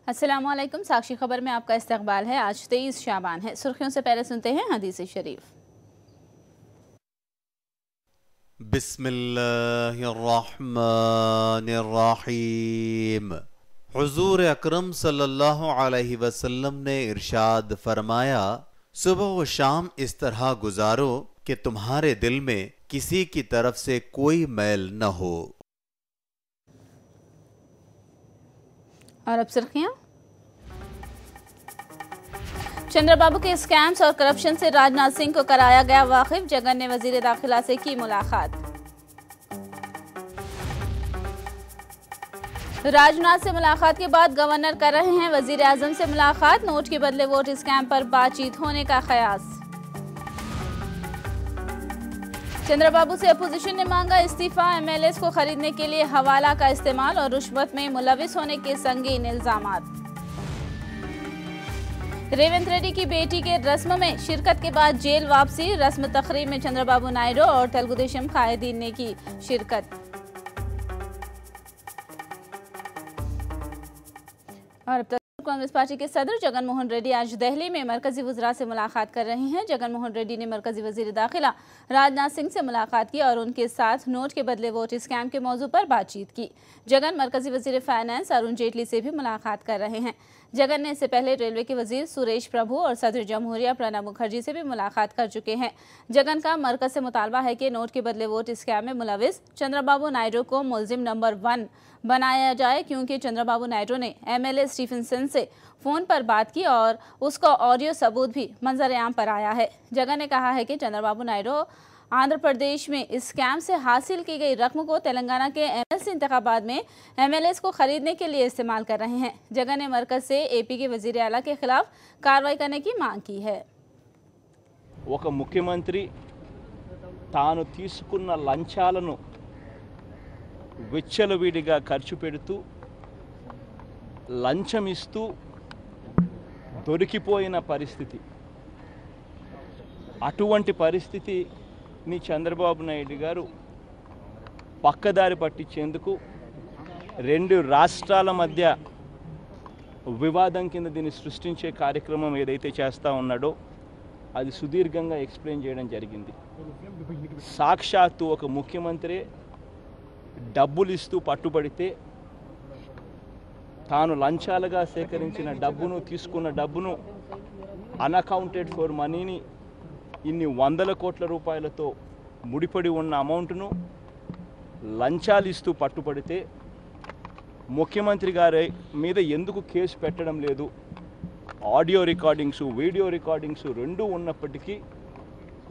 अस्सलामुअलैकुम। साक्षी खबर में आपका इस्तकबाल है। आज 23 शाबान है। सुर्खियों से पहले सुनते हैं हदीस शरीफ। बिस्मिल्लाहिर्रहमानिर्रहीम। हुजूर अकरम सल्लल्लाहु अलैहि वसल्लम ने इरशाद फरमाया, सुबह व शाम इस तरह गुजारो कि तुम्हारे दिल में किसी की तरफ से कोई मैल न हो। और अब सुर्खियां। चंद्रबाबू के स्कैम्स और करप्शन से राजनाथ सिंह को कराया गया वाकिफ। जगन ने वजीर दाखिला से की मुलाकात। राजनाथ से मुलाकात के बाद गवर्नर कर रहे हैं वजीर आजम से मुलाकात। नोट के बदले वोट स्कैम पर बातचीत होने का कयास। चंद्रबाबू से अपोजिशन ने मांगा इस्तीफा। एमएलएस को खरीदने के लिए हवाला का इस्तेमाल और रुश्वत में मुलविस होने के संगीन इल्जामात। रेवंत रेड्डी की बेटी के रस्म में शिरकत के बाद जेल वापसी। रस्म तकरीब में चंद्रबाबू नायडू और तेलुगु देशम कायदीन ने की शिरकत। और अब तक कांग्रेस पार्टी के सदर जगन मोहन रेड्डी आज दिल्ली में मरकजी वज़रा से मुलाकात कर रहे हैं। जगन मोहन रेड्डी ने मरकजी वजीर दाखिला राजनाथ सिंह से मुलाकात की और उनके साथ नोट के बदले वोट स्कैम के मौजू पर बातचीत की। जगन मरकजी वजीर फाइनेंस अरुण जेटली से भी मुलाकात कर रहे हैं। जगन ने इससे पहले रेलवे के वजीर सुरेश प्रभु और सदर जमहूरिया प्रणब मुखर्जी से भी मुलाकात कर चुके हैं। जगन का मरकज से मुतालबा है कि नोट के बदले वोट स्कैम में मुलविस चंद्रबाबू नायडू को मुलजिम नंबर 1 बनाया जाए, क्योंकि चंद्रबाबू नायडू ने एमएलए स्टीफनसन से फोन पर बात की और उसका ऑडियो सबूत भी मंजर-ए-आम पर आया है। जगन ने कहा है कि चंद्रबाबू नायडू आंध्र प्रदेश में इस स्कैम से हासिल की गई रकम को तेलंगाना के एमएलसी इंतखाबात में एमएलएस को खरीदने के लिए इस्तेमाल कर रहे हैं। जगन ने मरकज से एपी के वजीर आला के खिलाफ कार्रवाई करने की मांग की है। ఒక ముఖ్యమంత్రి తాను తీసుకున్న లంచాలను విచ్చలవిడిగా ఖర్చు పెడుతూ లంచం ఇస్తూ దొరికిపోయిన పరిస్థితి, అటువంటి పరిస్థితిని చంద్రబాబు నాయుడు గారు పక్కదారి పట్టించేందుకు రెండు రాష్ట్రాల మధ్య వివాదం కింద దీన్ని సృష్టించే కార్యక్రమం ఏదైతే చేస్తూ ఉన్నాడో అది సుదీర్ఘంగా ఎక్స్ప్లెయిన్ చేయడం జరిగింది. సాక్షాత్తు ఒక ముఖ్యమంత్రి డబ్బులు ఇస్తూ పట్టుబడితే తాను లంచాలుగా సేకరించిన డబ్బును తీసుకున్న డబ్బును అన్అకౌంటెడ్ ఫర్ మనీని ఇన్ని వందల కోట్ల రూపాయలతో ముడిపడి ఉన్న అమౌంట్ను లంచాలు ఇస్తూ పట్టుబడితే ముఖ్యమంత్రి గారి మీద ఎందుకు కేసు పెట్టడం లేదు? ఆడియో రికార్డింగ్స్, వీడియో రికార్డింగ్స్ రెండూ ఉన్నప్పటికీ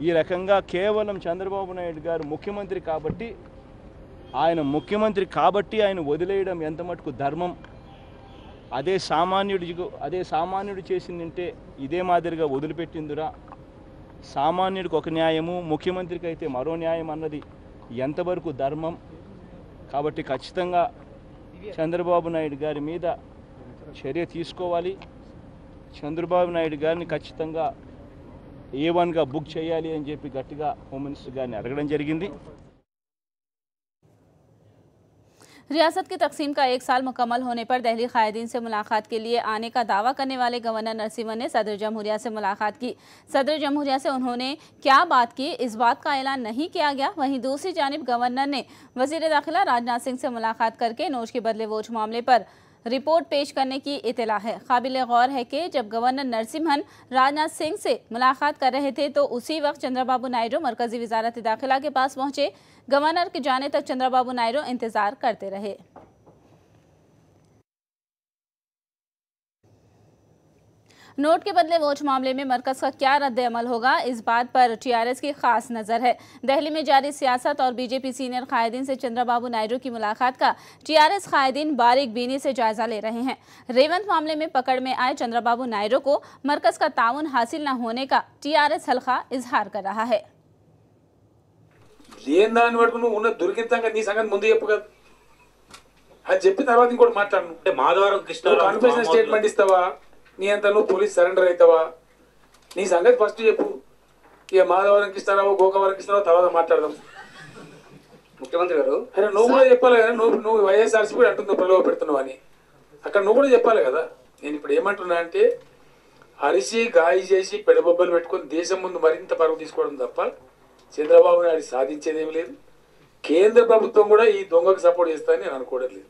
ఈ రకంగా కేవలం చంద్రబాబు నాయుడు గారు ముఖ్యమంత్రి కాబట్టి ఆయన వదిలేయడం ఎంత మటుకు ధర్మం? అదే సామాన్యుడు చేసిందంటే ఇదే మాదిరిగా వదిలిపెట్టిందిరా? సామాన్యుడికి ఒక న్యాయము, ముఖ్యమంత్రికి అయితే మరో న్యాయం అన్నది ఎంతవరకు ధర్మం? కాబట్టి ఖచ్చితంగా చంద్రబాబు నాయుడు గారి మీద చర్య తీసుకోవాలి. చంద్రబాబు నాయుడు గారిని ఖచ్చితంగా A1గా బుక్ చేయాలి అని చెప్పి గట్టిగా హోమ్ మినిస్టర్ గారిని అడగడం జరిగింది. रियासत की तकसीम का 1 साल मुकम्मल होने पर दिल्ली कायदीन से मुलाकात के लिए आने का दावा करने वाले गवर्नर नरसिम्हन ने सदर जमहूरिया से मुलाकात की। सदर जमहूरिया से उन्होंने क्या बात की, इस बात का ऐलान नहीं किया गया। वहीं दूसरी जानिब गवर्नर ने वजीर दाखिला राजनाथ सिंह से मुलाकात करके नोट के बदले वोट मामले पर रिपोर्ट पेश करने की इतला है। काबिल गौर है कि जब गवर्नर नरसिम्हन राजनाथ सिंह से मुलाकात कर रहे थे तो उसी वक्त चंद्रबाबू नायडू मरकजी वजारत दाखिला के पास पहुंचे। गवर्नर के जाने तक चंद्रबाबू नायडू इंतजार करते रहे। नोट के बदले वोट मामले में मरकज का क्या रद्द अमल होगा, इस बात पर टीआरएस की खास नजर है। दिल्ली में जारी सियासत और बीजेपी सीनियर कायदीन से चंद्रबाबू नायडू की मुलाकात का टीआरएस कायदीन बारीक बीनी से जायजा ले रहे हैं। रेवंत मामले में पकड़ में आए चंद्रबाबू नायडू को मरकज का ताउन हासिल न होने का टीआरएस हल्का इजहार कर रहा है। మాధవరం కృష్ణ స్టేట్మెంట్ ఇస్తావా? నీ అంత నువ్వు పోలీస్ సరెండర్ అవుతావా? నీ సంగతి ఫస్ట్ చెప్పు. ఇక మాధవరం కృష్ణారావు, గోకవరం కృష్ణారావు తర్వాత మాట్లాడదాం. ముఖ్యమంత్రి గారు, అరే నువ్వు కూడా చెప్పాలి కదా. నువ్వు వైఎస్ఆర్సీపీ అంటుంది ప్రలోభ పెడుతున్నావు అని. అక్కడ నువ్వు కూడా చెప్పాలి కదా. నేను ఇప్పుడు ఏమంటున్నా అంటే అరిసి గాయ చేసి పెడబొబ్బలు పెట్టుకొని దేశం ముందు మరింత పరువు తీసుకోవడం తప్ప చంద్రబాబు నాయుడు సాధించేదేమి లేదు. కేంద్ర ప్రభుత్వం కూడా ఈ దొంగకు సపోర్ట్ చేస్తారని నేను అనుకోవడం లేదు.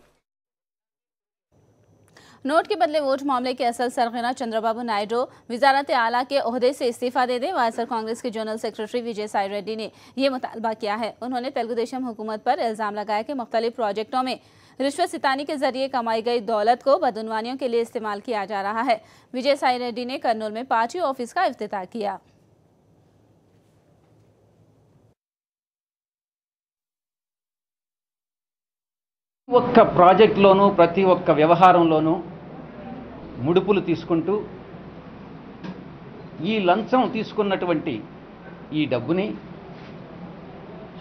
नोट के बदले वोट मामले के असल सरगना चंद्रबाबू नायडू वजारत आला के ओहदे से इस्तीफा दे दें। वाईएसआर कांग्रेस के जनरल सेक्रेटरी विजय साई रेड्डी ने यह मुतालबा किया है। उन्होंने तेलुगुदेशम हुकूमत पर इल्जाम लगाया कि मुख्तलिफ प्रोजेक्टों में रिश्वत सितानी के जरिए कमाई गई दौलत को बदउनवानियों के लिए इस्तेमाल किया जा रहा है। विजय साई रेड्डी ने कर्नूल में पार्टी ऑफिस का इफ्तिताह किया। ఒక్క ప్రాజెక్టులోనూ ప్రతి ఒక్క వ్యవహారంలోనూ ముడుపులు తీసుకుంటూ ఈ లంచం తీసుకున్నటువంటి ఈ డబ్బుని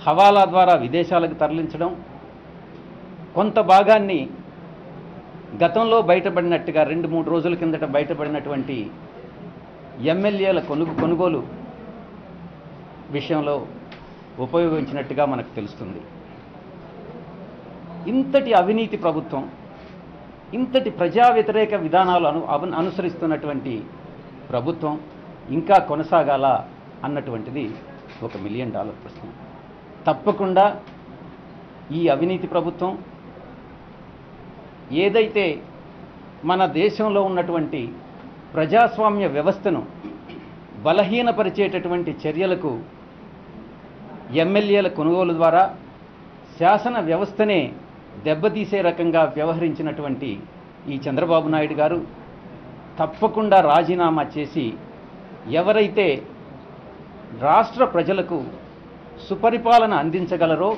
హవాలా ద్వారా విదేశాలకు తరలించడం, కొంత భాగాన్ని గతంలో బయటపడినట్టుగా 2-3 రోజుల కిందట బయటపడినటువంటి ఎమ్మెల్యేల కొనుగోలు విషయంలో ఉపయోగించినట్టుగా మనకు తెలుస్తుంది. ఇంతటి అవినీతి ప్రభుత్వం, ఇంతటి ప్రజా వ్యతిరేక విధానాలు అనుసరిస్తున్నటువంటి ప్రభుత్వం ఇంకా కొనసాగాల అన్నటువంటిది $1 మిలియన్ ప్రశ్న. తప్పకుండా ఈ అవినీతి ప్రభుత్వం ఏదైతే మన దేశంలో ఉన్నటువంటి ప్రజాస్వామ్య వ్యవస్థను బలహీనపరిచేటటువంటి చర్యలకు ఎమ్మెల్యేల కొనుగోలు ద్వారా శాసన వ్యవస్థనే దెబ్బతీసే రకంగా వ్యవహరించినటువంటి ఈ చంద్రబాబు నాయుడు గారు తప్పకుండా రాజీనామా చేసి ఎవరైతే రాష్ట్ర ప్రజలకు సుపరిపాలన అందించగలరో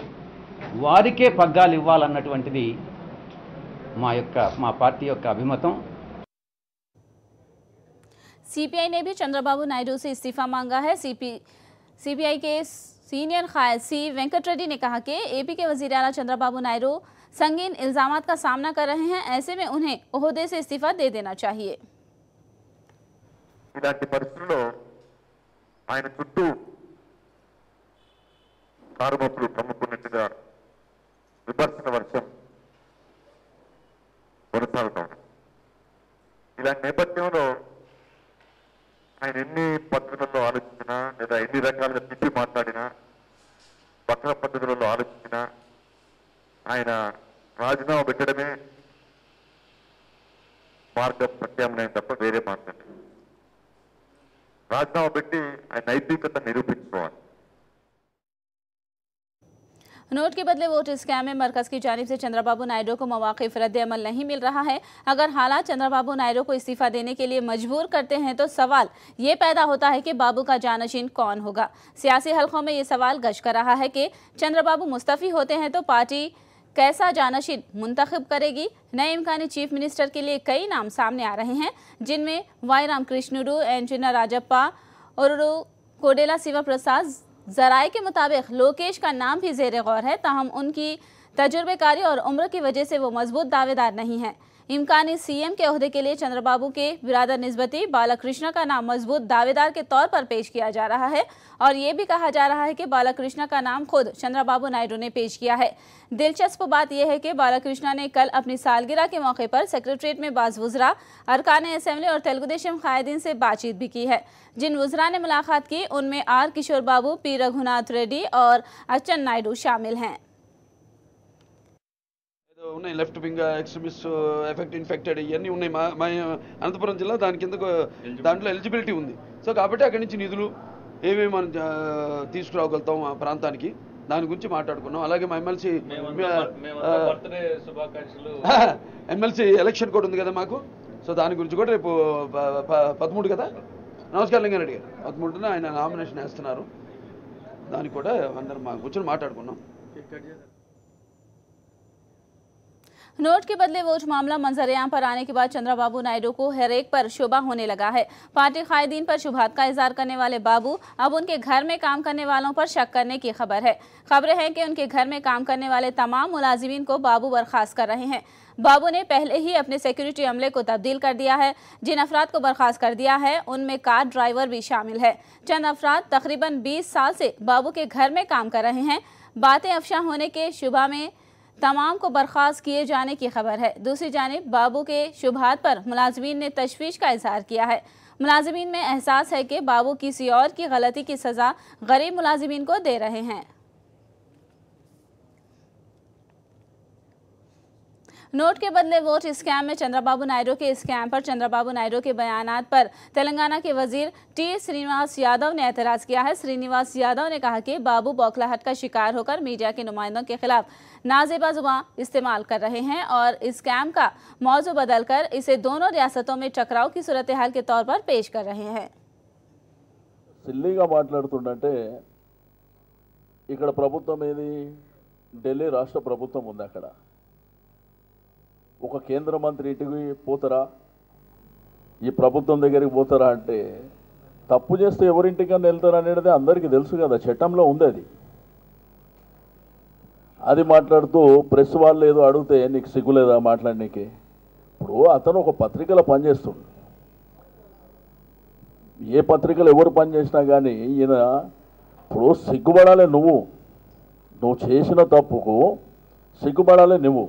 వారికే పగ్గాలు ఇవ్వాలన్నటువంటిది మా పార్టీ యొక్క అభిమతం. सीपीआई ने भी चंद्रबाबू नायडू से इस्तीफा मांगा है। सीपीआई के सीनियर कायद सी वेंकट रेड्डी ने कहा कि एपी के वजीर आला चंद्रबाबू नायडू संगीन इल्जामात का सामना कर रहे हैं, ऐसे में उन्हें ओहदे से इस्तीफा दे देना चाहिए। ఇలాంటి పరిస్థితుల్లో ఆయన చుట్టూ కారుమప్పులు కమ్ముకున్నట్టుగా విమర్శన వర్షం కొనసాగుతాం. ఇలాంటి నేపథ్యంలో ఆయన ఎన్ని పద్ధతులలో ఆలోచించినా లేదా ఎన్ని రకాలుగా తిప్పి మాట్లాడినా పక్కన పద్ధతులలో ఆలోచించినా ఆయన రాజీనామా పెట్టడమే మార్గం, ప్రత్యామ్నాయం తప్ప వేరే మార్గం. రాజీనామా పెట్టి ఆయన నైతికత నిరూపించుకోవాలి. नोट के बदले वोट स्कैम में मरकज की जानिब से चंद्रबाबू नायडू को मौक़िफ़ रद्द-ए-अमल नहीं मिल रहा है। अगर हालात चंद्रबाबू नायडू को इस्तीफा देने के लिए मजबूर करते हैं तो सवाल ये पैदा होता है कि बाबू का जानशीन कौन होगा। सियासी हलकों में ये सवाल गश कर रहा है कि चंद्रबाबू मुस्तफ़ी होते हैं तो पार्टी कैसा जानशीन मुंतखब करेगी। नए इम्कानी चीफ मिनिस्टर के लिए कई नाम सामने आ रहे हैं, जिनमें वाई रामकृष्णुडू, एंजना राजप्पा और कोडेला शिवा प्रसाद। जराए के मुताबिक लोकेश का नाम भी ज़ेरे गौर है, ताहम उनकी तजुर्बेकारी और उम्र की वजह से वो मजबूत दावेदार नहीं हैं। इम्कानी सीएम के ओहदे के लिए चंद्रबाबू के बिरादर निस्बती बालाकृष्ण का नाम मजबूत दावेदार के तौर पर पेश किया जा रहा है और ये भी कहा जा रहा है कि बालाकृष्ण का नाम खुद चंद्रबाबू नायडू ने पेश किया है। दिलचस्प बात यह है कि बालाकृष्ण ने कल अपनी सालगिरह के मौके पर सेक्रेटरीट में बाज़ वुज़रा, अरकान असेंबली और तेलुगुदेशम कायदीन से बातचीत भी की है। जिन वुज़रा ने मुलाकात की उनमें आर किशोर बाबू, पी रघुनाथ रेड्डी और अच्चन नायडू शामिल हैं। ఉన్నాయి లెఫ్ట్ వింగ్ ఎక్స్ట్రీమిస్ట్ ఇన్ఫెక్టెడ్ ఇవన్నీ ఉన్నాయి. మా అనంతపురం జిల్లా దాని కింద దాంట్లో ఎలిజిబిలిటీ ఉంది. సో కాబట్టి అక్కడి నుంచి నిధులు ఏమేమి మనం తీసుకురాగలుగుతాం ఆ ప్రాంతానికి దాని గురించి మాట్లాడుకున్నాం. అలాగే మా ఎమ్మెల్సీ ఎలక్షన్ కూడా ఉంది కదా మాకు. సో దాని గురించి కూడా రేపు 13 కదా. నమస్కారం లింగారెడ్డి గారు, 13న ఆయన నామినేషన్ వేస్తున్నారు. దానికి కూడా అందరం మా కూర్చొని మాట్లాడుకున్నాం. नोट के बदले वोट मामला मंजर-ए-आम पर आने के बाद चंद्रबाबू नायडू को हर एक पर शुबा होने लगा है। पार्टी कायदीन पर शुबहात का इजहार करने वाले बाबू अब उनके घर में काम करने वालों पर शक करने की खबर है। खबरें हैं कि उनके घर में काम करने वाले तमाम मुलाजिमीन को बाबू बर्खास्त कर रहे हैं। बाबू ने पहले ही अपने सिक्योरिटी अमले को तब्दील कर दिया है। जिन अफराद को बर्खास्त कर दिया है उनमें कार ड्राइवर भी शामिल है। चंद अफराद तकरीबन 20 साल से बाबू के घर में काम कर रहे हैं। बातें अफशा होने के शुबा में तमाम को बर्खास्त किए जाने की खबर है। दूसरी जानिब बाबू के शुबहात पर मुलाजमीन ने तशवीश का इजहार किया है। मुलाजमीन में एहसास है कि बाबू किसी और की गलती की सज़ा गरीब मुलाजमीन को दे रहे हैं। नोट के बदले वोट स्कैम में चंद्रबाबू नायडू के स्कैम पर चंद्रबाबू नायडू के बयानात पर तेलंगाना के वजीर टी श्रीनिवास यादव ने एतराज़ किया है। श्रीनिवास यादव ने कहा कि बाबू बौखलाहट का शिकार होकर मीडिया के नुमाइंदों के खिलाफ नाजेबा जुबान इस्तेमाल कर रहे हैं और स्कैम का मौजू बदलकर इसे दोनों रियासतों में टकराव की सूरत हाल के तौर पर पेश कर रहे हैं। సిల్లీగా మాట్లాడుతుంటే ఇక్కడ ప్రభుత్వం ఏది, ఢిల్లీ రాష్ట్ర ప్రభుత్వం ఉంది. అక్కడ ఒక కేంద్ర మంత్రి ఇంటికి పోతారా, ఈ ప్రభుత్వం దగ్గరికి పోతారా అంటే తప్పు చేస్తే ఎవరింటికన్నా వెళ్తారా అనేది అందరికీ తెలుసు కదా, చట్టంలో ఉంది అది మాట్లాడుతూ ప్రెస్ వాళ్ళు ఏదో అడిగితే నీకు సిగ్గులేదా మాట్లాడనీకి? ఇప్పుడు అతను ఒక పత్రికలో పనిచేస్తుంది. ఏ పత్రికలు ఎవరు పనిచేసినా కానీ ఈయన ఇప్పుడు సిగ్గుపడాలి. నువ్వు చేసిన తప్పుకు సిగ్గుపడాలి నువ్వు.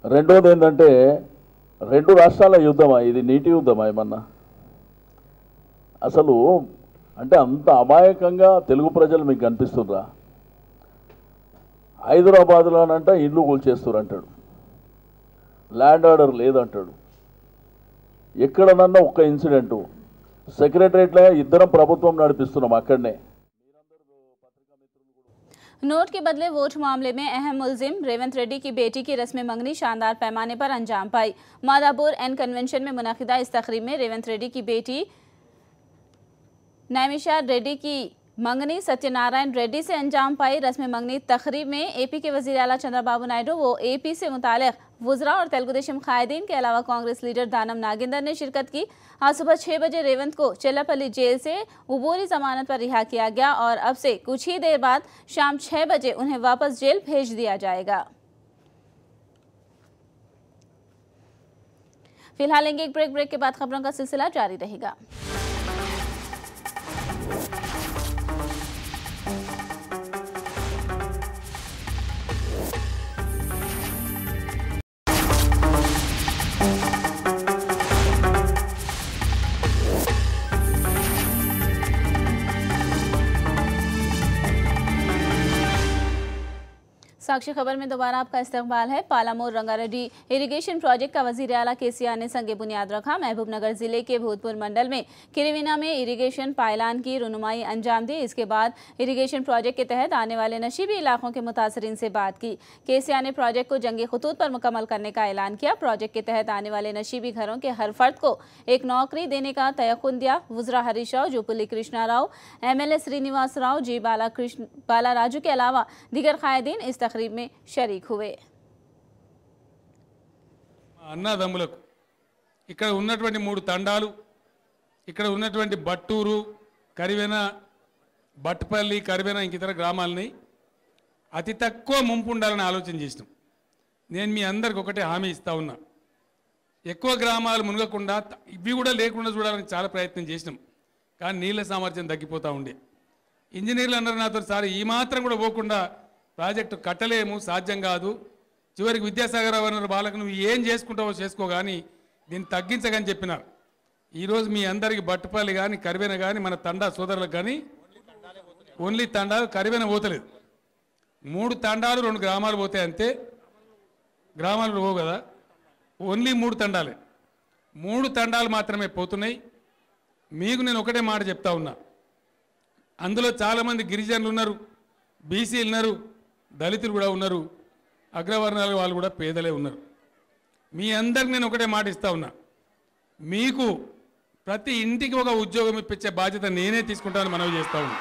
రెండోది ఏంటంటే రెండు రాష్ట్రాల యుద్ధమా ఇది? నీటి యుద్ధమా ఏమన్నా? అసలు అంటే అంత అమాయకంగా తెలుగు ప్రజలు మీకు కనిపిస్తుండ్రా? హైదరాబాద్లోనంట ఇల్లు కూల్చేస్తారు అంటాడు, ల్యాండ్ ఆర్డర్ లేదంటాడు. ఎక్కడనన్నా ఒక్క ఇన్సిడెంటు సెక్రటరేట్లో ఇద్దరం ప్రభుత్వం నడిపిస్తున్నాం అక్కడనే. नोट के बदले वोट मामले में अहम मुलजिम रेवंत रेड्डी की बेटी की रस्म मंगनी शानदार पैमाने पर अंजाम पाई। मादापुर एन कन्वेंशन में मुनाकिदा इस तकरीब में रेवंत रेड्डी की बेटी नैमिषा रेड्डी की मंगनी सत्यनारायण रेड्डी से अंजाम पाई। रस्म मंगनी तकरीब में एपी के वज़ीर आला चंद्रबाबू नायडू वो एपी से मुताल्लिक़ वुज़रा और तेलुगु देशम कायदीन के अलावा कांग्रेस लीडर दानम नागेंदर ने शिरकत की। आज सुबह 6 बजे रेवंत को चिल्लापल्ली जेल से उबूरी जमानत पर रिहा किया गया और अब से कुछ ही देर बाद शाम 6 बजे उन्हें वापस जेल भेज दिया जाएगा। फिलहाल लेंगे एक ब्रेक के बाद खबरों का सिलसिला जारी रहेगा। साक्षी खबर में दोबारा आपका इस्तकबाल है। पालामोर रंगारेड्डी इरिगेशन प्रोजेक्ट का वजीर आला केसीआर ने संगे बुनियाद रखा। महबूबनगर जिले के भूतपुर मंडल में किरीविना में इरिगेशन पाइलान की रुनुमाई अंजाम दी। इसके बाद इरिगेशन प्रोजेक्ट के तहत आने वाले नशीबी इलाकों के मुतासरीन से बात की। केसीआर ने प्रोजेक्ट को जंगी खतूत पर मुकम्मल करने का ऐलान किया। प्रोजेक्ट के तहत आने वाले नशीबी घरों के हर फर्द को एक नौकरी देने का तयक्कुन दिया। वुज़रा हरीश राव, जुपुली कृष्णा राव, MLA श्रीनिवास राव, जी बाला राजू के अलावा दीगर कायदीन इस तकरीब में शरीक हुए। అన్నదమ్ములకు ఇక్కడ ఉన్నటువంటి 3 తండాలు, ఇక్కడ ఉన్నటువంటి బట్టూరు, కరివెన, బట్పల్లి, కరివెన ఇంకితర గ్రామాలని అతి తక్కువ ముంపు ఉండాలని ఆలోచన చేసినాం. నేను మీ అందరికి ఒకటే హామీ ఇస్తా ఉన్నా, ఎక్కువ గ్రామాలు మునగకుండా ఇవి కూడా లేకుండా చూడాలని చాలా ప్రయత్నం చేసినాం. కానీ నీళ్ళ సామర్థ్యం తగ్గిపోతూ ఉండే. ఇంజనీర్లు అన్నారు నాతో, సార్ ఈ మాత్రం కూడా పోకుండా ప్రాజెక్టు కట్టలేము, సాధ్యం కాదు, చివరికి విద్యాసాగర్ అన్నారు వాళ్ళకు నువ్వు ఏం చేసుకుంటావో చేసుకో కానీ దీన్ని తగ్గించగని చెప్పినారు. ఈరోజు మీ అందరికీ బట్టుపల్లి కానీ కరివెన కానీ మన తండా సోదరులకు కానీ ఓన్లీ తండాలు కరివెన పోతలేదు. 3 తండాలు 2 గ్రామాలు పోతాయి అంతే, గ్రామాలు పోవు కదా, ఓన్లీ 3 తండాలే. 3 తండాలు మాత్రమే పోతున్నాయి. మీకు నేను ఒకటే మాట చెప్తా ఉన్నా, అందులో చాలామంది గిరిజనులు ఉన్నారు, బీసీలు ఉన్నారు, దళితులు కూడా ఉన్నారు, అగ్రవర్ణాల వాళ్ళు కూడా పేదలే ఉన్నారు. మీ అందరికి నేను ఒకటే మాట ఇస్తా ఉన్నా, మీకు ప్రతి ఇంటికి ఒక ఉద్యోగం ఇప్పించే బాధ్యత నేనే తీసుకుంటానని మనవి చేస్తా ఉన్నా.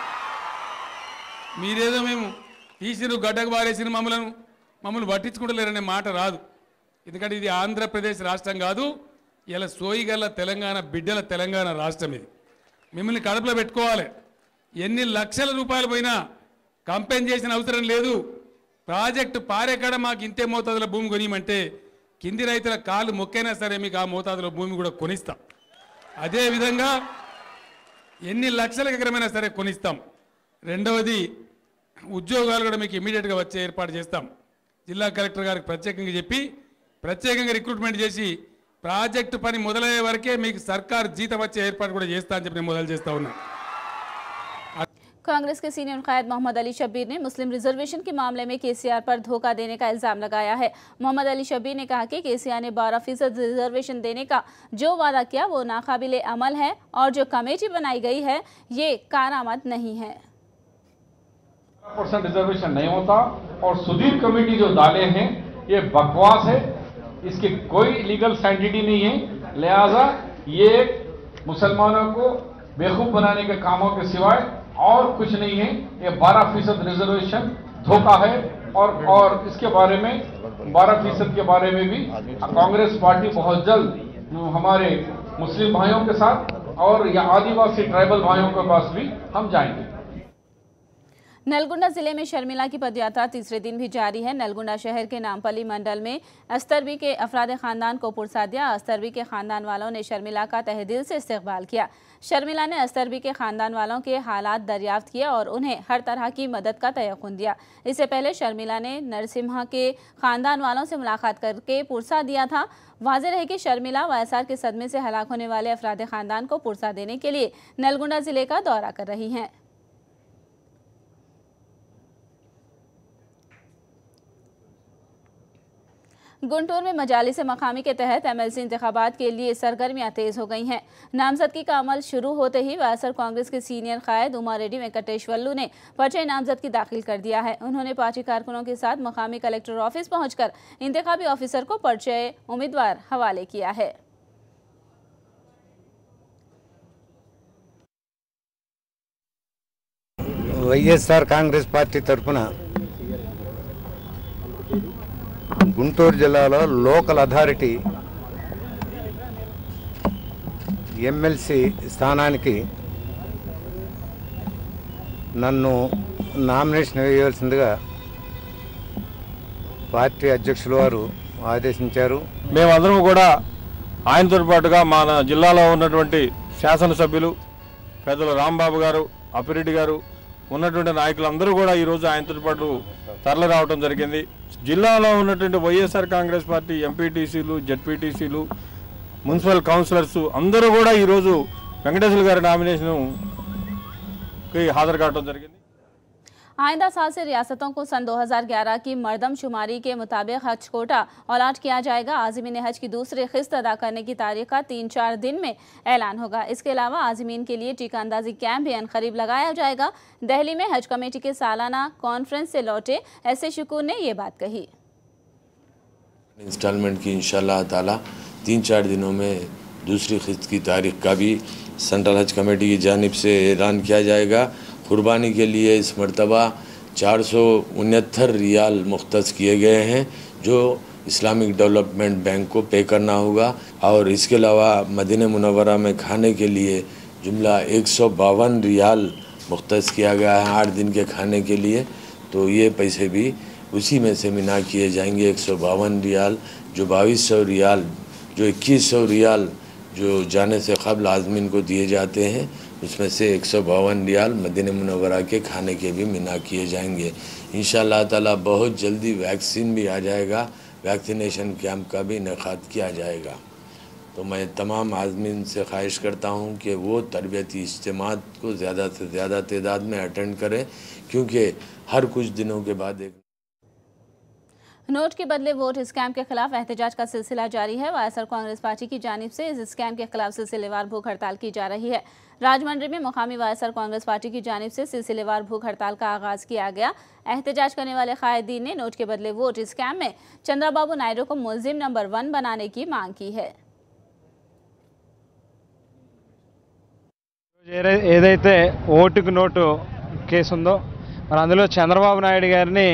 మీరేదో మేము తీసిరు గడ్డకు బారేసిన మమ్మల్ని పట్టించుకుంటలేరనే మాట రాదు. ఎందుకంటే ఇది ఆంధ్రప్రదేశ్ రాష్ట్రం కాదు, ఇలా సోయిగల్ల తెలంగాణ బిడ్డల తెలంగాణ రాష్ట్రం. ఇది మిమ్మల్ని కడుపులో పెట్టుకోవాలి. ఎన్ని లక్షల రూపాయలు పోయినా కంపెయిన్ చేసిన అవసరం లేదు. ప్రాజెక్టు పారేకాడ మాకు ఇంతే మోతాదులో భూమి కొనియమంటే కింది రైతుల కాళ్ళు మొక్కైనా సరే మీకు ఆ మోతాదులో భూమి కూడా కొనిస్తాం. అదేవిధంగా ఎన్ని లక్షల ఎకరమైనా సరే కొనిస్తాం. రెండవది ఉద్యోగాలు కూడా మీకు ఇమీడియట్గా వచ్చే ఏర్పాటు చేస్తాం. జిల్లా కలెక్టర్ గారికి ప్రత్యేకంగా చెప్పి ప్రత్యేకంగా రిక్రూట్మెంట్ చేసి ప్రాజెక్టు పని మొదలయ్యే వరకే మీకు సర్కార్ జీతం వచ్చే ఏర్పాటు కూడా చేస్తా అని చెప్పి నేను మొదలు చేస్తా ఉన్నా। कांग्रेस के सीनियर कायद मोहम्मद अली शब्बीर ने मुस्लिम रिजर्वेशन के मामले में केसीआर पर धोखा देने का इल्जाम लगाया है। मोहम्मद अली शब्बीर ने कहा कि केसीआर ने 12% रिजर्वेशन देने का जो वादा किया वो नाकाबिले अमल है और जो कमेटी बनाई गई है ये कारआमद नहीं है। 12% रिजर्वेशन नहीं होता और सुधीर कमेटी जो डाले हैं ये बकवास है, इसकी कोई लीगल सैंटिटी नहीं है। लिहाजा ये मुसलमानों को बेवकूफ बनाने के कामों के सिवाय और कुछ नहीं है। ये 12% रिजर्वेशन धोखा है और इसके बारे में 12% के बारे में भी कांग्रेस पार्टी बहुत जल्द हमारे मुस्लिम भाइयों के साथ और या आदिवासी ट्राइबल भाइयों के पास भी हम जाएंगे। नलगुंडा जिले में शर्मिला की पदयात्रा तीसरे दिन भी जारी है। नलगुंडा शहर के नामपल्ली मंडल में अस्तरबी के अफराद खानदान को पुरसा दिया। अस्तरबी के खानदान वालों ने शर्मिला का तहे दिल से इस्तकबाल किया। शर्मिला ने अस्तरबी के खानदान वालों के हालात दरियाफ्त किए और उन्हें हर तरह की मदद का तयक़ुन दिया। इससे पहले शर्मिला ने नरसिम्हा के खानदान वालों से मुलाकात करके पुरसा दिया था। वाज़ेह रहे कि शर्मिला वायसार के सदमे से हलाक होने वाले अफराद खानदान को पुरसा देने के लिए नलगुंडा जिले का दौरा कर रही हैं। गुंटूर में मजालिस मकामी के तहत एमएलसी इंतखाबात के लिए सरगर्मियां तेज हो गई हैं। नामजदगी का अमल शुरू होते ही वायसर कांग्रेस के सीनियर कायद उमारेड्डी वेंकटेश्वरलू ने पर्चे नामजदगी दाखिल कर दिया है। उन्होंने पार्टी कारकुनों के साथ मकामी कलेक्टर ऑफिस पहुंचकर इंतखाबी ऑफिसर को पर्चे उम्मीदवार हवाले किया है। వైఎస్ఆర్ కాంగ్రెస్ పార్టీ తరఫున గుంటూరు జిల్లాలో లోకల్ అథారిటీ ఎమ్మెల్సీ స్థానానికి నన్ను నామినేషన్ వేయవలసిందిగా పార్టీ అధ్యక్షుల వారు ఆదేశించారు। మేమందరం కూడా ఆయనతో పాటుగా మన జిల్లాలో ఉన్నటువంటి శాసనసభ్యులు పెద్దలు రాంబాబు గారు, అప్పిరెడ్డి గారు ఉన్నటువంటి నాయకులందరూ కూడా ఈరోజు ఆయనతో పాటు తరలి రావడం జరిగింది। జిల్లాలో ఉన్నటువంటి వైఎస్ఆర్ కాంగ్రెస్ పార్టీ ఎంపీటీసీలు, జెడ్పీటీసీలు, మున్సిపల్ కౌన్సిలర్స్ అందరూ కూడా ఈరోజు వెంకటేశ్వర గారి నామినేషన్కి హాజరు కావడం జరిగింది। आइंदा साल से रियासतों को सन 2011 की मरदमशुमारी के मुताबिक हज कोटा अलॉट किया जाएगा। आज़मीन हज की दूसरी किस्त अदा करने की तारीख का 3-4 दिन में ऐलान होगा। इसके अलावा आज़मीन के लिए टीका अंदाजी कैंप भी अनकरीब लगाया जाएगा। दिल्ली में हज कमेटी के सालाना कॉन्फ्रेंस से लौटे एस.ए. शुकूर ने ये बात कही। इंस्टॉलमेंट की इंशाल्लाह ताला 3-4 दिनों में दूसरी किस्त की तारीख का भी सेंट्रल हज कमेटी की जानिब से ऐलान किया जाएगा। कुर्बानी के लिए इस मरतबा 469 रियाल मुख्तस किए गए हैं जो इस्लामिक डेवलपमेंट बैंक को पे करना होगा और इसके अलावा मदीना मुनव्वरा में खाने के लिए जुमला 152 रियाल मुख्तस किया गया है 8 दिन के खाने के लिए। तो ये पैसे भी उसी में से मिना किए जाएंगे। 152 रियाल जो 2200 रियाल जो 2100 रियाल जो जाने से क़ब्ल आज़मीन को दिए जाते हैं उसमें से 152 रियाल मदीना मुनव्वरा के खाने के भी मिना किए जाएंगे। इंशाअल्लाह ताला बहुत जल्दी वैक्सीन भी आ जाएगा, वैक्सीनेशन कैंप का भी इनेकाद किया जाएगा। तो मैं तमाम आज़मीन से ख्वाहिश करता हूँ कि वो तरबियती इज्तिमात को ज़्यादा से ज़्यादा तादाद में अटेंड करें क्योंकि हर कुछ दिनों के बाद एक नोट के बदले वोट स्कैम के खिलाफ एहतजाज का सिलसिला जारी है। वायएसआर कांग्रेस पार्टी की जानिब से इस स्कैम के खिलाफ सिलसिलेवार भूख हड़ताल की जा रही है। राजमंड्री में मुकामी वायएसआर कांग्रेस पार्टी की जानिब से सिलसिलेवार भूख हड़ताल का आगाज किया गया। एहतजाज करने वाले कायदीन ने नोट के बदले वोट स्कैम में चंद्रबाबू नायडू को मुलजिम नंबर 1 बनाने की मांग की है। ఏదైతే ఓటుకు నోటు కేసు ఉందో మరి అందులో చంద్రబాబు నాయుడు గారిని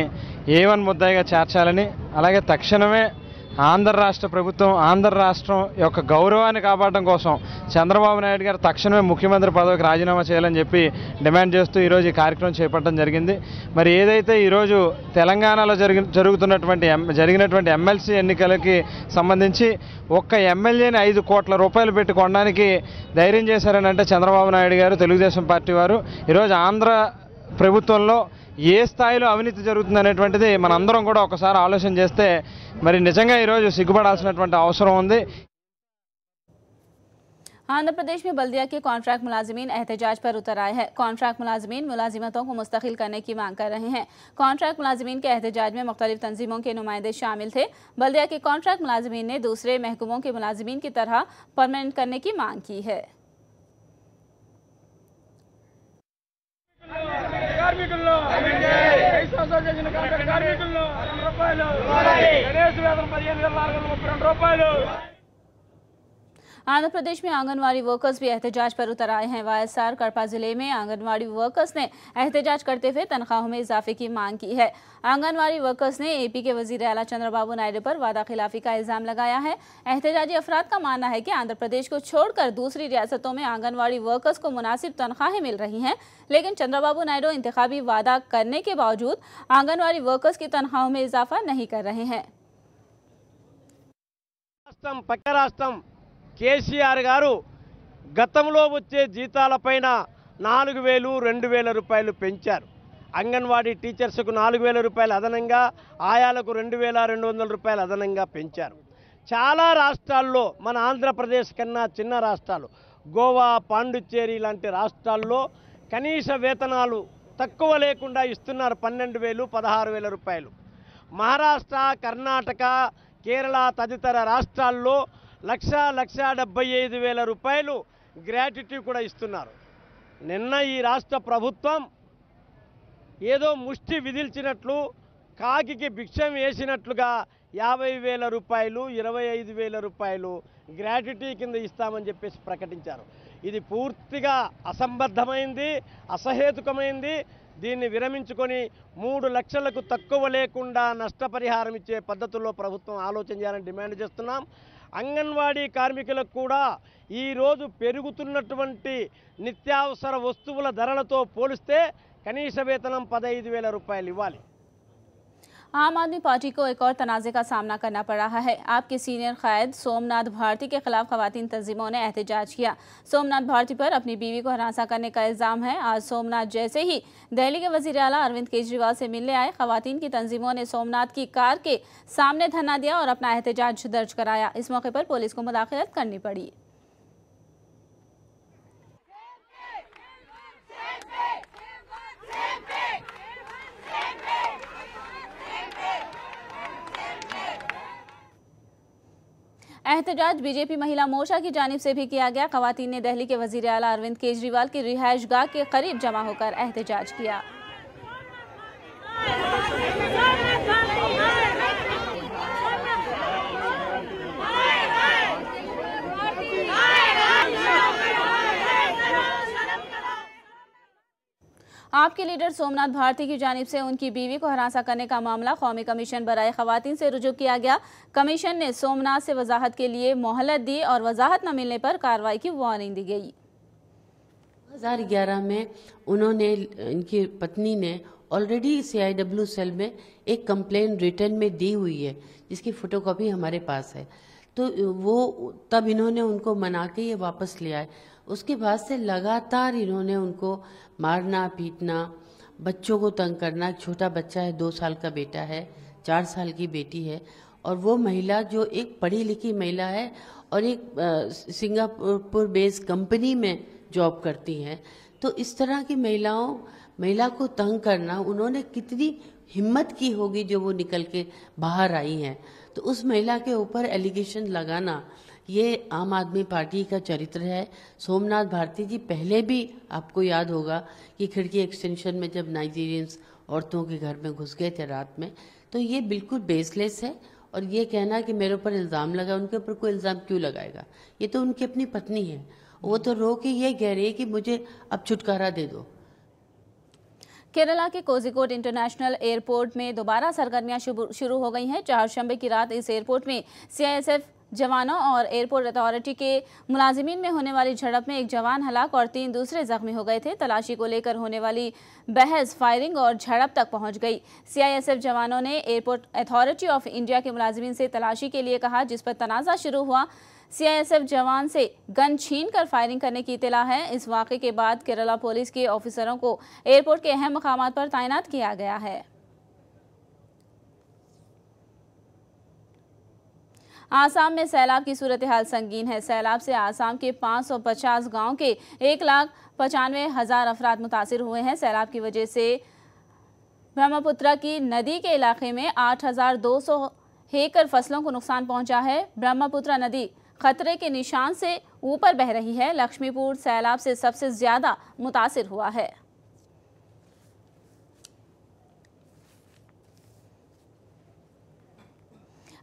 A1 ముద్దాయిగా చేర్చాలని అలాగే తక్షణమే ఆంధ్ర రాష్ట్ర ప్రభుత్వం ఆంధ్ర రాష్ట్రం యొక్క గౌరవాన్ని కాపాడడం కోసం చంద్రబాబు నాయుడు గారు తక్షణమే ముఖ్యమంత్రి పదవికి రాజీనామా చేయాలని చెప్పి డిమాండ్ చేస్తూ ఈరోజు ఈ కార్యక్రమం చేపట్టడం జరిగింది। మరి ఏదైతే ఈరోజు తెలంగాణలో జరిగినటువంటి ఎమ్మెల్సీ ఎన్నికలకి సంబంధించి ఒక్క ఎమ్మెల్యేని 5 కోట్ల రూపాయలు పెట్టి కొనడానికి ధైర్యం చేశారని అంటే చంద్రబాబు నాయుడు గారు తెలుగుదేశం పార్టీ వారు ఈరోజు ఆంధ్ర ప్రభుత్వంలో ఏ స్థాయిలో అవినీతి జరుగుతుందనేటువంటిది మనందరం కూడా ఒకసారి ఆలోచన చేస్తే మరి నిజంగా ఈరోజు సిగ్గుపడాల్సినటువంటి అవసరం ఉంది. आंध्र प्रदेश में बल्दिया के कॉन्ट्रैक्ट मुलाजिमीन एहतजाज पर उतर आए हैं। कॉन्ट्रैक्ट मुलाजिमीन मुलाजिमतों को मुस्तकिल करने की मांग कर रहे हैं। कॉन्ट्रैक्ट मुलाजिमीन के एहतजाज में मुख्तलिफ तंजीमों के नुमाइंदे शामिल थे। बल्दिया के कॉन्ट्रैक्ट मुलाजिमीन ने दूसरे महकमों के मुलाजिमीन की तरह परमानेंट करने की मांग की है। आंध्र प्रदेश में आंगनवाड़ी वर्कर्स भी एहतजाज पर उतर आए हैं। वायएसआर कड़पा जिले में आंगनवाड़ी वर्कर्स ने एहतजाज करते हुए तनख्वाहों में इजाफे की मांग की है। आंगनवाड़ी वर्कर्स ने एपी के वजीर आला चंद्रबाबू नायडू पर वादा खिलाफी का इल्जाम लगाया है। एहतजाजी अफराद का मानना है कि आंध्र प्रदेश को छोड़कर दूसरी रियासतों में आंगनवाड़ी वर्कर्स को मुनासिब तनख्वाहें मिल रही हैं, लेकिन चंद्रबाबू नायडू इंतखाबी वादा करने के बावजूद आंगनवाड़ी वर्कर्स की तनख्वाहों में इजाफा नहीं कर रहे हैं। కేసీఆర్ గారు గతంలో వచ్చే జీతాలపైన 4000, 2000 రూపాయలు పెంచారు. అంగన్వాడీ టీచర్స్కు 4000 రూపాయలు అదనంగా, ఆయాలకు 2200 రూపాయలు అదనంగా పెంచారు. చాలా రాష్ట్రాల్లో, మన ఆంధ్రప్రదేశ్ కన్నా చిన్న రాష్ట్రాలు గోవా, పాండిచ్చేరి లాంటి రాష్ట్రాల్లో కనీస వేతనాలు తక్కువ లేకుండా ఇస్తున్నారు. 12000, 16000 రూపాయలు. మహారాష్ట్ర, కర్ణాటక, కేరళ తదితర రాష్ట్రాల్లో 1,75,000 రూపాయలు గ్రాట్యుటీ కూడా ఇస్తున్నారు. నిన్న ఈ రాష్ట్ర ప్రభుత్వం ఏదో ముష్టి విధిల్చినట్లు, కాకికి భిక్షం వేసినట్లుగా 50,000 రూపాయలు, 25,000 రూపాయలు గ్రాట్యుటీ కింద ఇస్తామని చెప్పేసి ప్రకటించారు. ఇది పూర్తిగా అసంబద్ధమైంది, అసహేతుకమైంది. దీన్ని విరమించుకొని 3 లక్షలకు తక్కువ లేకుండా నష్టపరిహారం ఇచ్చే పద్ధతుల్లో ప్రభుత్వం ఆలోచన చేయాలని డిమాండ్ చేస్తున్నాం. అంగన్వాడీ కార్మికులకు కూడా ఈరోజు పెరుగుతున్నటువంటి నిత్యావసర వస్తువుల ధరలతో పోలిస్తే కనీస వేతనం 15,000 రూపాయలు ఇవ్వాలి. आम आदमी पार्टी को एक और तनाज़े का सामना करना पड़ रहा है। आपके सीनियर कायद सोमनाथ भारती के खिलाफ खवातीन तंजीमों ने एहतजाज किया। सोमनाथ भारती पर अपनी बीवी को हरासा करने का इल्ज़ाम है। आज सोमनाथ जैसे ही दिल्ली के वज़ीर आला अरविंद केजरीवाल से मिलने आए खवातीन की तंजीमों ने सोमनाथ की कार के सामने धरना दिया और अपना एहतजाज दर्ज कराया। इस मौके पर पुलिस को मुदाखलत करनी पड़ी। एहतजाज बीजेपी महिला मोर्चा की जानिब से भी किया गया। खवातीन ने दिल्ली के वज़ीर आला अरविंद केजरीवाल की रिहाइश गाह के करीब जमा होकर एहतजाज किया। आपके लीडर सोमनाथ भारती की जानिब से उनकी बीवी को हरासा करने का मामला कौमी कमीशन बराए खवातीन से रुजू किया गया। कमीशन ने सोमनाथ से वजाहत के लिए मोहलत दी और वजाहत न मिलने पर कार्रवाई की वार्निंग दी गई। 2011 में उन्होंने, इनकी पत्नी ने ऑलरेडी CIW सेल में एक कंप्लेन रिटर्न में दी हुई है, जिसकी फोटोकॉपी हमारे पास है। तो वो तब इन्होंने उनको मना के ये वापस ले आए। उसके बाद से लगातार इन्होंने उनको मारना, पीटना, बच्चों को तंग करना। एक छोटा बच्चा है, 2 साल का बेटा है, 4 साल की बेटी है। और वो महिला जो एक पढ़ी लिखी महिला है और एक सिंगापुर बेस्ड कंपनी में जॉब करती हैं, तो इस तरह की महिला को तंग करना, उन्होंने कितनी हिम्मत की होगी जो वो निकल के बाहर आई हैं। तो उस महिला के ऊपर एलिगेशन लगाना, ये आम आदमी पार्टी का चरित्र है। सोमनाथ भारती जी पहले भी, आपको याद होगा कि खिड़की एक्सटेंशन में जब नाइजीरियंस औरतों के घर में घुस गए थे रात में, तो ये बिल्कुल बेसलेस है। और ये कहना कि मेरे ऊपर इल्ज़ाम लगा, उनके ऊपर कोई इल्ज़ाम क्यों लगाएगा? ये तो उनकी अपनी पत्नी है, वो तो रो के ये कह रही है कि मुझे अब छुटकारा दे दो। केरला के कोझिकोड इंटरनेशनल एयरपोर्ट में दोबारा सरगर्मियां शुरू हो गई हैं। चारशंबे की रात इस एयरपोर्ट में CISF जवानों और एयरपोर्ट अथॉरिटी के मुलाजिमीन में होने वाली झड़प में एक जवान हलाक और 3 दूसरे जख्मी हो गए थे। तलाशी को लेकर होने वाली बहस, फायरिंग और झड़प तक पहुंच गई। CISF जवानों ने एयरपोर्ट अथॉरिटी ऑफ इंडिया के मुलाजिमीन से तलाशी के लिए कहा, जिस पर तनाज़ा शुरू हुआ। CISF जवान से गन छीन कर फायरिंग करने की इत्तला है। इस वाक़े के बाद केरला पुलिस के ऑफिसरों को एयरपोर्ट के अहम मकामात पर तैनात किया गया है। आसाम में सैलाब की सूरत हाल संगीन है। सैलाब से आसाम के 550 गांव के 1,95,000 अफराद मुतासिर हुए हैं। सैलाब की वजह से ब्रह्मपुत्र की नदी के इलाके में 8,200 एकड़ फसलों को नुकसान पहुंचा है। ब्रह्मपुत्र नदी खतरे के निशान से ऊपर बह रही है। लक्ष्मीपुर सैलाब से सबसे ज्यादा मुतासिर हुआ है।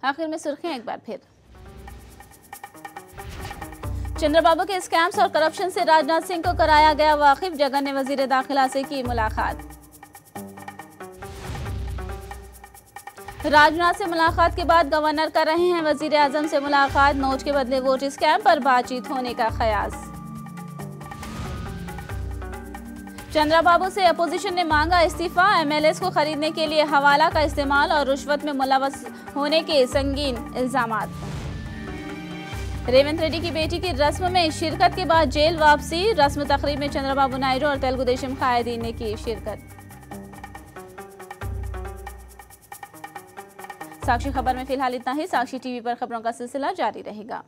आखिर में सुर्खियां एक बार फिर। चंद्रबाबू के स्कैम्स और करप्शन से राजनाथ सिंह को कराया गया वाकिफ। जगन ने वजीर दाखिला से की मुलाकात। राजनाथ से मुलाकात के बाद गवर्नर कर रहे हैं वजीर आजम से मुलाकात। नोट के बदले वोट स्कैम पर बातचीत होने का कयास। चंद्रबाबू से अपोजिशन ने मांगा इस्तीफा। MLAs को खरीदने के लिए हवाला का इस्तेमाल और रुश्वत में मुलव्वस होने के संगीन इल्जामात। रेवंत रेड्डी की बेटी की रस्म में शिरकत के बाद जेल वापसी। रस्म तकरीब में चंद्रबाबू नायडू और तेलुगु देशम कायदीन ने की शिरकत। साक्षी खबर में फिलहाल इतना ही। साक्षी टीवी पर खबरों का सिलसिला जारी रहेगा।